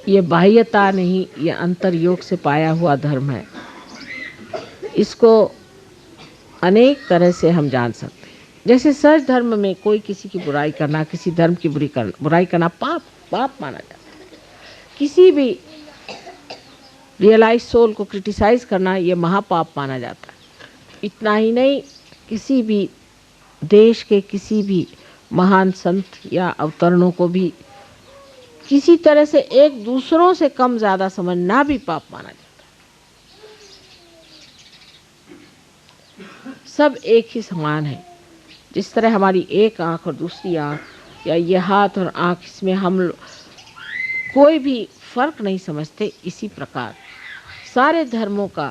ये बाह्यता नहीं, ये अंतर्योग से पाया हुआ धर्म है। इसको अनेक तरह से हम जान सकते हैं। जैसे सच धर्म में कोई किसी की बुराई करना, किसी धर्म की बुराई करना पाप पाप माना जाता है। किसी भी रियलाइज सोल को क्रिटिसाइज करना ये महापाप माना जाता है। इतना ही नहीं, किसी भी देश के किसी भी महान संत या अवतरणों को भी किसी तरह से एक दूसरों से कम ज्यादा समझना भी पाप माना जाता है। सब एक ही समान है। जिस तरह हमारी एक आंख और दूसरी आंख, या ये हाथ और आंख, इसमें हम कोई भी फर्क नहीं समझते, इसी प्रकार सारे धर्मों का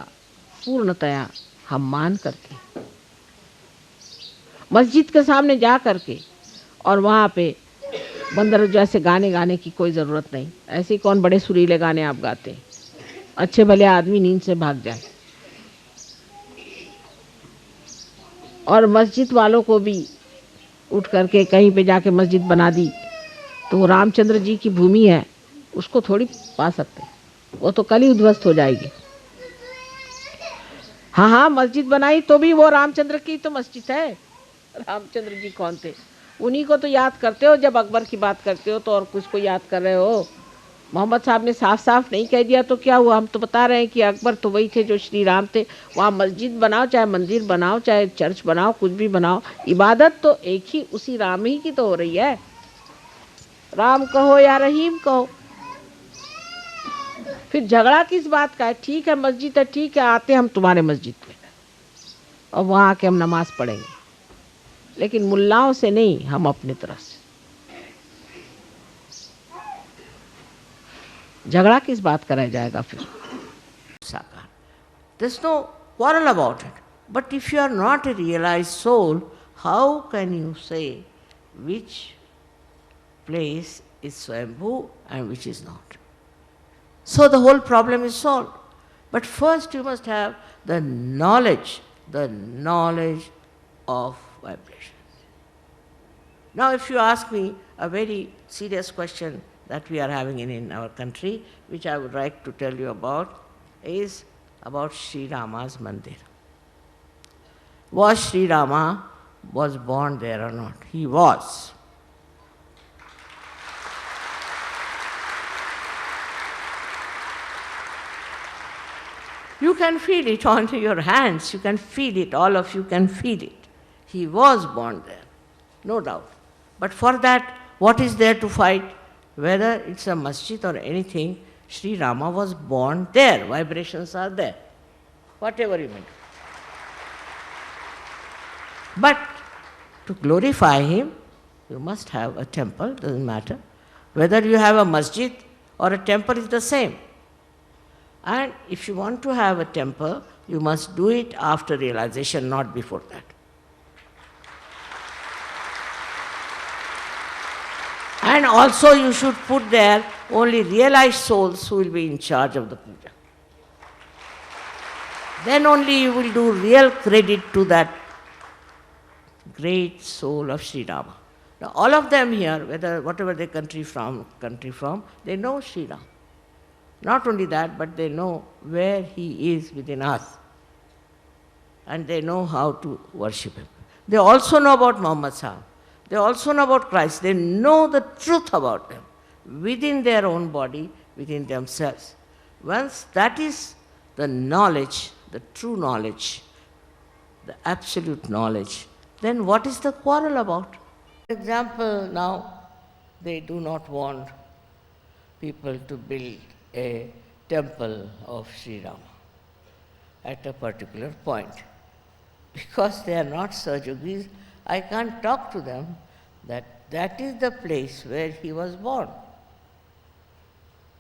पूर्णतया हम मान करके मस्जिद के सामने जा करके और वहाँ पे बंदर जैसे गाने गाने की कोई ज़रूरत नहीं। ऐसे ही कौन बड़े सुरीले गाने आप गाते हैं, अच्छे भले आदमी नींद से भाग जाए। और मस्जिद वालों को भी उठ करके कहीं पे जाके मस्जिद बना दी तो वो रामचंद्र जी की भूमि है, उसको थोड़ी पा सकते, वो तो कल ही उद्ध्वस्त हो जाएगी। हाँ हाँ, मस्जिद बनाई तो भी वो रामचंद्र की तो मस्जिद है। रामचंद्र जी कौन थे? उन्हीं को तो याद करते हो जब अकबर की बात करते हो तो, और कुछ को याद कर रहे हो। मोहम्मद साहब ने साफ साफ नहीं कह दिया तो क्या हुआ? हम तो बता रहे हैं कि अकबर तो वही थे जो श्री राम थे। वहाँ मस्जिद बनाओ, चाहे मंदिर बनाओ, चाहे चर्च बनाओ, कुछ भी बनाओ, इबादत तो एक ही उसी राम ही की तो हो रही है। राम कहो या रहीम कहो, फिर झगड़ा किस बात का है? ठीक है मस्जिद है, ठीक है, आते हम तुम्हारे मस्जिद में और वहाँ आके हम नमाज पढ़ेंगे, लेकिन मुल्लाओं से नहीं, हम अपने तरफ से। झगड़ा किस बात का रह जाएगा फिर? साकार, there's no quarrel about it. But if you are not a realized soul, how can you say which place is Swambhu and which is not? So the whole problem is solved. But first you must have the knowledge of vibration. Now if you ask me a very serious question that we are having in our country, which I would like to tell you about, is about Shri Rama's Mandir. Was Shri Rama was born there or not? He was. You can feel it on your hands, you can feel it, all of you can feel it. He was born there, no doubt. But for that, what is there to fight? Whether it's a masjid or anything, Shri Rama was born there, vibrations are there, whatever you may do. But to glorify him, you must have a temple, doesn't matter. Whether you have a masjid or a temple is the same. And if you want to have a temple, you must do it after realization, not before that. And also you should put there only realized souls who will be in charge of the puja. Then only you will do real credit to that great soul of Sri Rama. Now all of them here, whatever they country from, they know Sri Rama. Not only that, but they know where he is within us. And they know how to worship him. They also know about Muhammad Sahib. They also know about Christ. They know the truth about them within their own body, within themselves. Once that is the knowledge, the true knowledge, the absolute knowledge, then what is the quarrel about? For example, now they do not want people to build a temple of Sri Rama at a particular point. Because they are not Sahajogis, I can't talk to them that is the place where he was born.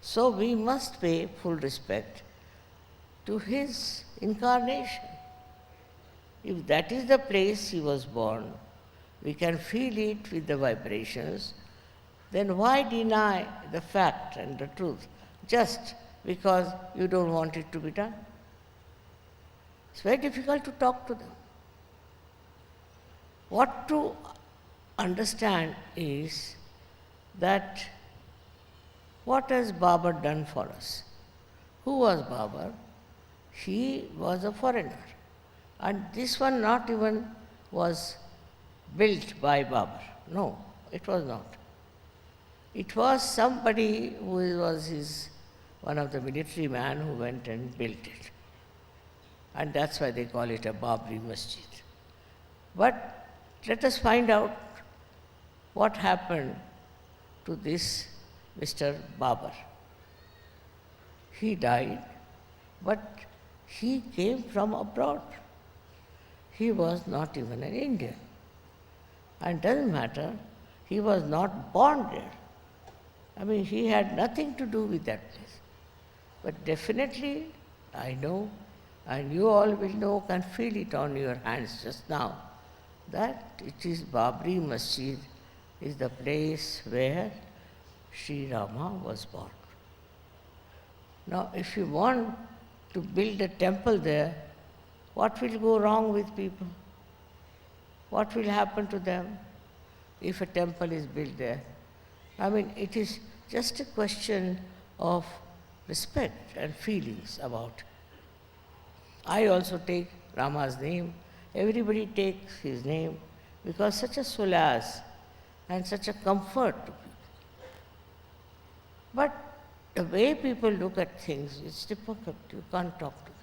So we must pay full respect to his incarnation. If that is the place he was born, we can feel it with the vibrations, then why deny the fact and the truth just because you don't want it to be done? It's very difficult to talk to them. What to understand is that What has Babar done for us? Who was Babar? He was a foreigner. And this one not even was built by Babar. No, it was not. It was somebody who was one of the military men who went and built it. And that's why they call it a Babri Masjid. But let us find out what happened to this Mr. Babar. He died, but he came from abroad. He was not even an Indian. And doesn't matter, he was not born there. I mean, he had nothing to do with that place. But definitely, I know, and you all will know, can feel it on your hands just now, that it is Babri Masjid is the place where Sri Rama was born. Now, if you want to build a temple there, what will go wrong with people? What will happen to them if a temple is built there? I mean, it is just a question of respect and feelings about it. I also take Rama's name. Everybody takes his name because such a solace and such a comfort to people. But the way people look at things, it's difficult. You can't talk to them.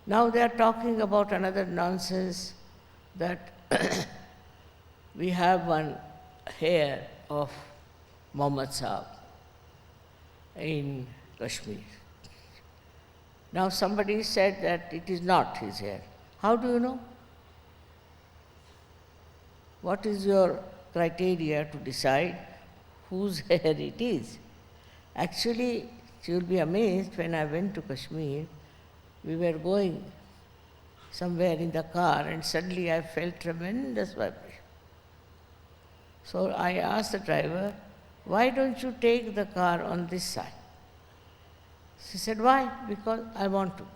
Now they are talking about another nonsense that we have one hair of Muhammad Saab in Kashmir. Now somebody said that it is not his hair. How do you know? What is your criteria to decide whose hair it is? Actually, you will be amazed, when I went to Kashmir, we were going somewhere in the car and suddenly I felt tremendous vibration. So I asked the driver, why don't you take the car on this side? She said, why? Because I want to go.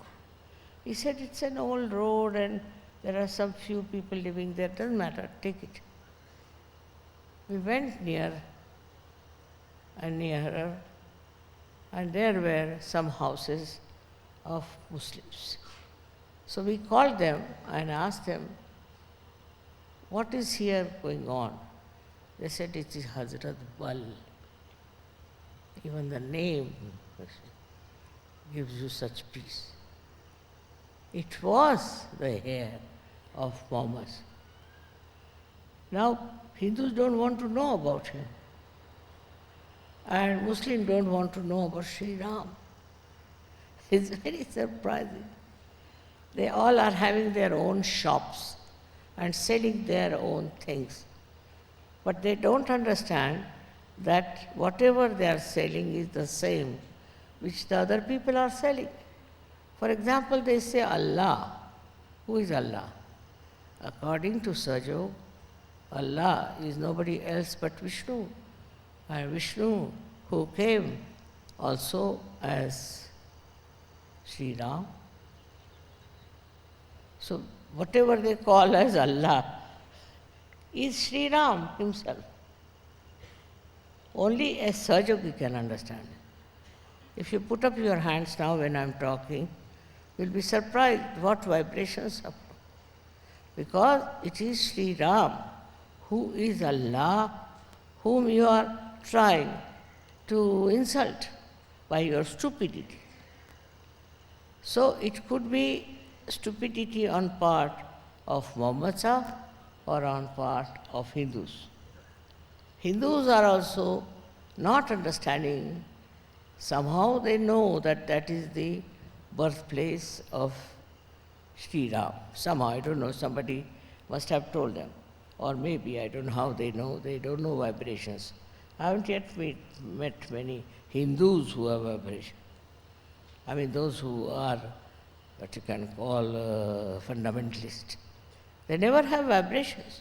He said, it's an old road and there are some few people living there, doesn't matter, take it. We went near and nearer, and there were some houses of Muslims. So we called them and asked them, what is here going on? They said, it is Hazrat Bal. Even the name gives you such peace. It was the hair of Muhammad. Now, Hindus don't want to know about him. And Muslims don't want to know about Sri Ram. It's very surprising. They all are having their own shops and selling their own things. But they don't understand that whatever they are selling is the same which the other people are selling. For example, they say Allah. Who is Allah? According to Sajo, Allah is nobody else but Vishnu. And Vishnu, who came also as Sri Ram. So whatever they call as Allah is Sri Ram himself. Only a Sajogi can understand it. If you put up your hands now when I'm talking, you'll be surprised what vibrations are. Because it is Sri Ram who is Allah, whom you are trying to insult by your stupidity. So it could be stupidity on part of Muhammad Sahib or on part of Hindus. Hindus are also not understanding. Somehow they know that that is the birthplace of Shri Ram. Somehow, I don't know, somebody must have told them. Or maybe, I don't know how they don't know vibrations. I haven't yet met many Hindus who have vibration. I mean, those who are what you can call fundamentalist. They never have vibrations.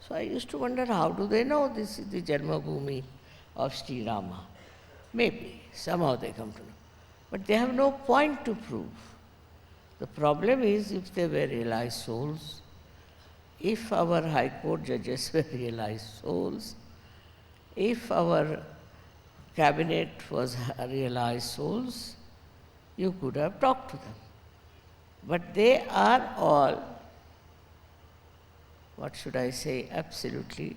So I used to wonder, how do they know this is the Janmabhoomi of Sri Rama? Maybe, somehow they come to know. But they have no point to prove. The problem is, if they were realized souls, if our High Court judges were realized souls, if our cabinet was realized souls, you could have talked to them. But they are all, what should I say, absolutely